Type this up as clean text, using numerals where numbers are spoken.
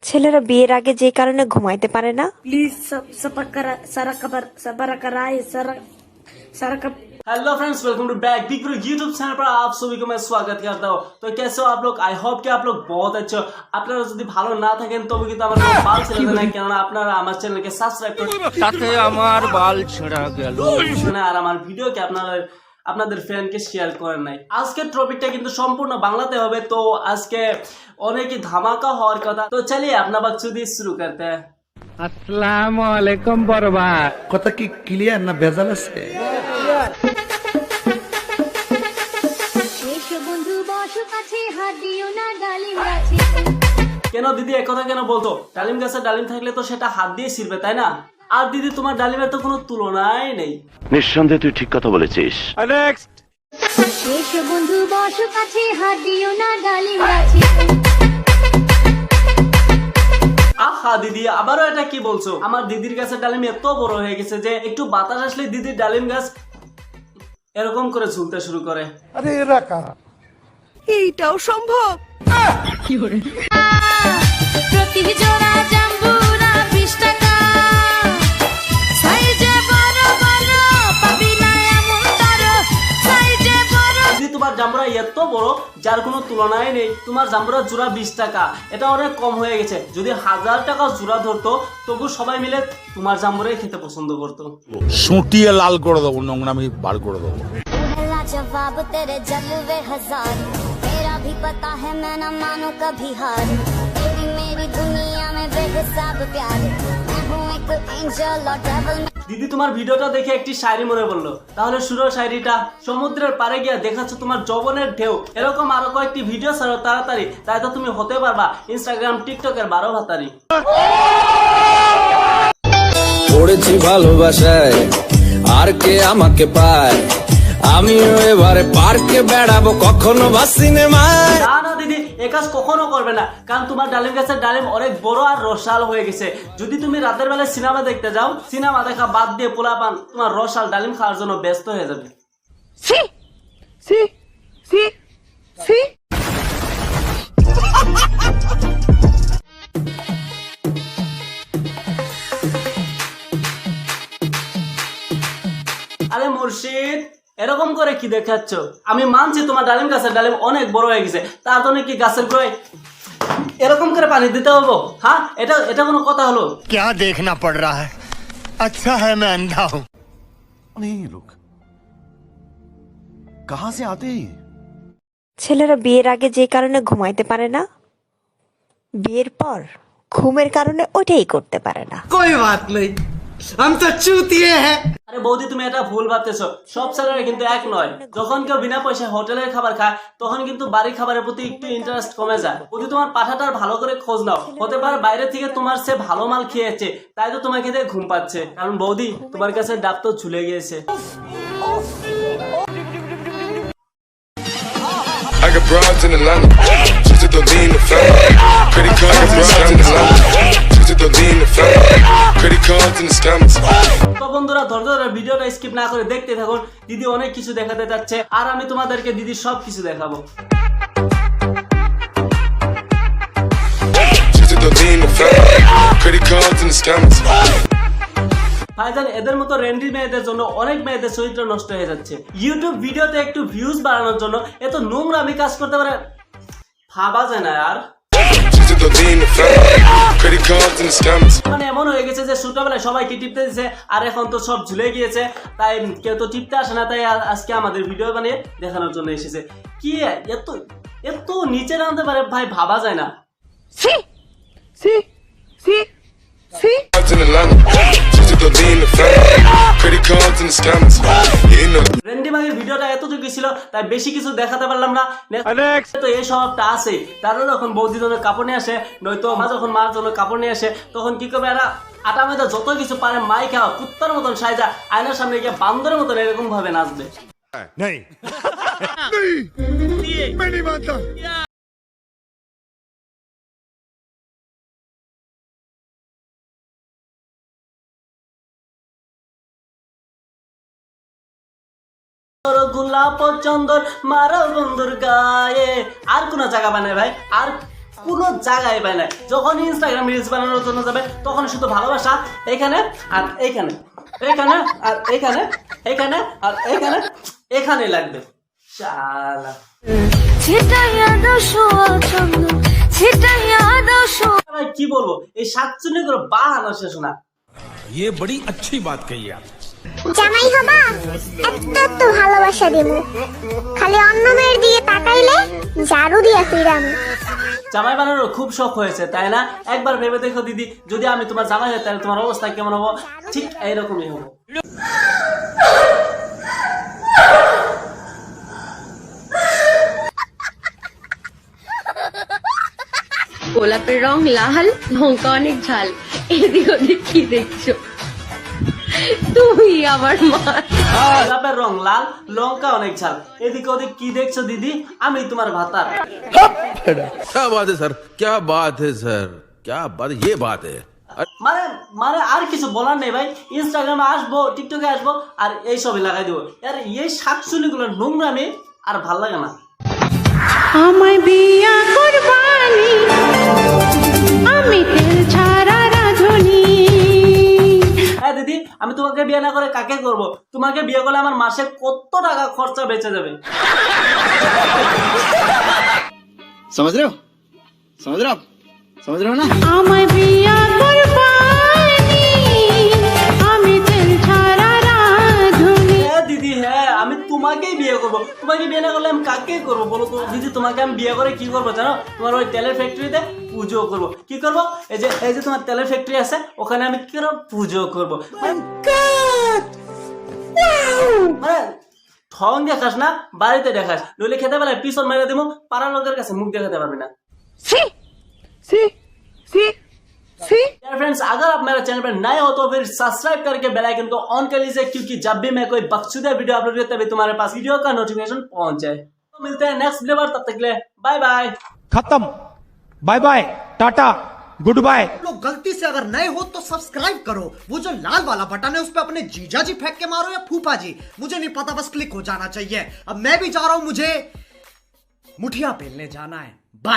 ছেলেরা বিয়ের আগে যে কারণে ঘুমাইতে পারে না। प्लीज सारा hello friends, welcome to back big bro YouTube channel पर आप सभी को मैं स्वागत करता हूँ। तो कैसे हो आप लोग? आई होप कि आप लोग बहुत अच्छे हो। আপনারা যদি ভালো না থাকেন তবে কিন্তু আমার কোনো বাল ছেড়ে দেয় না, কেননা আপনারা আমার চ্যানেলকে সাবস্ক্রাইব করুন, তাতে আমার বাল ছেঁড়া গেল আর আমার ভিডিওকে আপনাদের ফ্রেন্ডকে শেয়ার করেন নাই। আজকের টপিকটা কিন্তু সম্পূর্ণ বাংলাতে হবে, তো আজকে অনেকই ধামাকা হওয়ার কথা। তো চলিए अपना बकचोदी शुरू करते हैं। আসসালামু আলাইকুম বরবা। কথা কি ক্লিয়ার না ভেজাল আছে? কেন দিদি একথা কেন বলতো? ডালিম গাছে ডালিম থাকলে তো সেটা হাত দিয়ে ছিড়বে, তাই না? আর দিদি তোমার ডালিমের তো কোনো তুলনাই নেই। নিঃসন্দেহে তুই ঠিক কথা বলেছিস। নেক্সট বন্ধু বসো কাছে হাত দিও না ডালিম গাছে। আহা দিদি, আবারও এটা কি বলছো? আমার দিদির গাছের ডালিম এত বড় হয়ে গেছে যে একটু বাতাস আসলে দিদির ডালিম গাছ এরকম করে ঝুলতে শুরু করে। আরে এরা কারা? এইটাও সম্ভব? প্রতি জোড়া জাম্বুরা 20 টাকা, সাইজে বড় বড় পাবি না এমন তার, সাইজে বড়। দিদি তোমার জাম্বুরা এত বড় যার কোনো তুলনাই নেই। তোমার জাম্বুরা জোড়া 20 টাকা, এটা অনেক কম হয়ে গেছে। যদি 1000 টাকা জোড়া ধরতো তবু সবাই মিলে তোমার জাম্বুরাই খেতে পছন্দ করতো। সুটিয়ে লাল করে দেবো, নোংরামি বার করে দেবো। जवाब तेरे जलवे हजार, तेरा भी पता है मैं न मानू कभी हार, तेरी मेरी दुनिया में बेहिसाब प्यार, मैं हूँ एक एंजल और डेविल। দিদি তোমার ভিডিওটা দেখে একটি শায়রি মনে পড়লো, তাহলে শুরু শায়রিটা। সমুদ্রের পাড়ে গিয়ে দেখাচ্ছ তোমার যৌবনের ঢেউ, এরকম আরো কয়েকটি ভিডিও ছাড়ো তাড়াতাড়ি, তাই তো তুমি হতে পারবা ইনস্টাগ্রাম টিকটকের 12 ভাতারি। পড়েছি ভালোবাসায় আর কে আমাকে পায়, আমিও এবারে পার্কে বেড়াবো, কখনো বা সিনেমায়। না না দিদি, এ কাজ কখনো করবে না, কারণ তোমার ডালিম গাছের ডালিম অনেক বড় আর রসাল হয়ে গেছে। যদি তুমি রাতের বেলায় সিনেমা দেখতে যাও, সিনেমা দেখা বাদ দিয়ে পোলাপান তোমার রসাল ডালিম খাওয়ার জন্য ব্যস্ত হয়ে যাবে। আরে মুর্শিদ, এরকম করে কি দেখাচ্ছ? আমি মানছি তোমার ডালিম গাছের ডালিম অনেক বড় হয়ে গেছে, তার জন্য কি গাছের গোড়ায় এরকম করে পানি দিতে হবে? হ্যাঁ, এটা কোনো কথা হলো? क्या देखना पड़ रहा है? अच्छा है मैं अंधा हूँ। नहीं लोग कहाँ से आते हैं? ছেলেরা বিয়ের আগে যে কারণে ঘুমাইতে পারে না, বিয়ের পর ঘুমের কারণে ওইটাই করতে পারে না। कोई बात नहीं, हम तो चूतिए हैं। আরে বৌদি, তুমি এটা ভুল ভাবতেছো। সব ছেলেরা কিন্তু এক নয়। যখন কেউ বিনা পয়সায় হোটেলের খাবার খায় তখন কিন্তু বাড়ির খাবারের প্রতি একটু ইন্টারেস্ট কমে যায়। বৌদি, তোমার পাঠাটার ভালো করে খোঁজ নাও, হতে পারে বাইরে থেকে তোমার সে ভালো মাল খেয়েছে, তাই তো তোমাকে দিয়ে ঘুম পাচ্ছে। কারণ বৌদি, তোমার কাছে ডাব তো ঝুলে গিয়েছে। I got broads in Atlanta, just to lean the family. Credit cards and broads in Atlanta, just to lean the family. Credit cards and the scammers. তো বন্ধুরা, ধৈর্য ধরে ভিডিওটা স্কিপ না করে দেখতে থাকুন। দিদি অনেক কিছু দেখাতে যাচ্ছে আর আমি তোমাদেরকে দিদির সব কিছু দেখাবো। Just to lean the family. Credit cards and the scammers. ভাইজান, এদের মতো রেন্ডি মেয়েদের জন্য অনেক মেয়েদের চরিত্র নষ্ট হয়ে যাচ্ছে। ইউটিউব ভিডিওতে একটু ভিউজ বাড়ানোর জন্য এত নোংরামি কাজ করতে পারে, ভাবা যায় না আর। Just to lean the family. Credit cards and the scammers. মানে এমন হয়ে গেছে যে ছোটবেলায় সবাইকে টিপতে দিচ্ছে, আর এখন তো সব ঝুলে গিয়েছে, তাই কেউ তো টিপতে আসে না। তাই আজকে আমাদের ভিডিও বানিয়ে দেখানোর জন্য এসেছে। কি এত এত নিচে নামতে পারে ভাই, ভাবা যায় না। Cards in Atlanta, just to lean the family. Credit cards and the scammers. You know. রেন্ডি মাগের ভিডিওটা এতটুকু ছিল, তাই বেশি কিছু দেখাতে পারলাম না। তো এই স্বভাবটা আছে। তারা যখন বৌদির জন্য কাপড় নিয়ে আসে, নয়তো মা যখন মার জন্য কাপড় নিয়ে আসে, তখন কি করবে এরা? আটা ময়দা যত কিছু পারে মাই খাওয়া কুত্তার মতন সাইজা আয়নার সামনে গিয়ে বান্দরের মতন এরকম ভাবে নাচবে। नहीं গোলাপ চন্দন মারো বন্ধুর গায়ে। আর কোন জায়গা বানায় ভাই, আর কোন জায়গায় বানায়। যখন ইনস্টাগ্রাম রিলস বানানোর জন্য যাবে তখন শুধু ভালোবাসা এখানে আর এইখানে, এখানে আর এইখানে, এখানে আর এইখানে, এখানে লাগবে। শালা ছিটাইয়া দাও সোয়া চন্দন, ছিটাইয়া দাও সোয়া। ভাই কি বলবো, এই শাকচুনি করে বাহানো শেষ না। ये बड़ी अच्छी बात कही आप। জামাই হবা এত ভালোবাসা দিমু, খালি অন্য মেয়ের দিকে তাকাইলে ঝাড়ু দিয়া ফিরামু। জামাই বানানোর খুব শখ হয়েছে তাই না? একবার ভেবে দেখো দিদি, যদি আমি তোমার জামাই হই তাহলে তোমার অবস্থা কেমন হবো? ঠিক এইরকমই হবো। গোলাপের রং লাল, লঙ্কা অনেক ঝাল, এদিক ওদিক কি দেখছো? তুমি আমার মা। গোলাপের রং লাল, লঙ্কা অনেক ঝাল, এদিকে ওদিক কি দেখছো দিদি? আমি তোমার ভাতার। क्या बात है सर, क्या बात है सर, क्या बात, ये बात है। মানে মানে আর কিছু বলার নেই ভাই। ইনস্টাগ্রামে আসবো, টিকটকে আসবো আর এই সবই লাগাই দেবো। আর এই শাকচুনি গুলো নোংরামি আর ভাল লাগে না। আমায় বিয়া করবানি, আমি তেল ছাড়া রাঁধুনি। হ্যাঁ দিদি, আমি তোমাকে বিয়ে না করে কাকে করব? তোমাকে বিয়ে করলে আমার মাসে কত টাকা খরচা বেঁচে যাবে। समझ रहे हो, समझ रहे हो आप, समझ रहे हो ना? আমায় বিয়া করবানি, আমি তেল ছাড়া রাঁধুনি। হ্যাঁ দিদি, হ্যাঁ আমি তোমাকেই বিয়ে করবো। তোমাকে বিয়ে না করলে আমি কাকে করবো বলো তো দিদি? তোমাকে আমি বিয়ে করে কি করবো জানো? তোমার ওই তেলের ফ্যাক্টরিতে পুজো করবো। কি করবো? এই যে তোমার তেলের ফ্যাক্টরি আছে, ওখানে আমি কি করবো? পুজো করবো। মানে ঠং দেখাস না, বাড়িতে দেখাস, নইলে খেতে বেলায় পিছন মেরে দেবো, পাড়ার লোকের কাছে মুখ দেখাতে পারবি না। फ्रेंड्स, अगर आप मेरे चैनल पर नए हो तो फिर सब्सक्राइब करके बेल आइकन को ऑन कर लीजिए, क्योंकि जब भी मैं कोई बकचोदिया वीडियो अपलोड करता तभी तुम्हारे पास वीडियो का नोटिफिकेशन पहुंच जाए। तो मिलते हैं नेक्स्ट वीडियो पर, तब तक के लिए बाय बाय। खत्म, बाय बाय, टाटा, गुड बाय। लोग गलती से अगर नए हो तो सब्सक्राइब करो, वो जो लाल वाला बटन है उस पे अपने जीजा जी फेंक के मारो या फूफा जी, मुझे नहीं पता, बस क्लिक हो जाना चाहिए। अब मैं भी जा रहा हूं, मुझे मुठिया पेलने जाना है।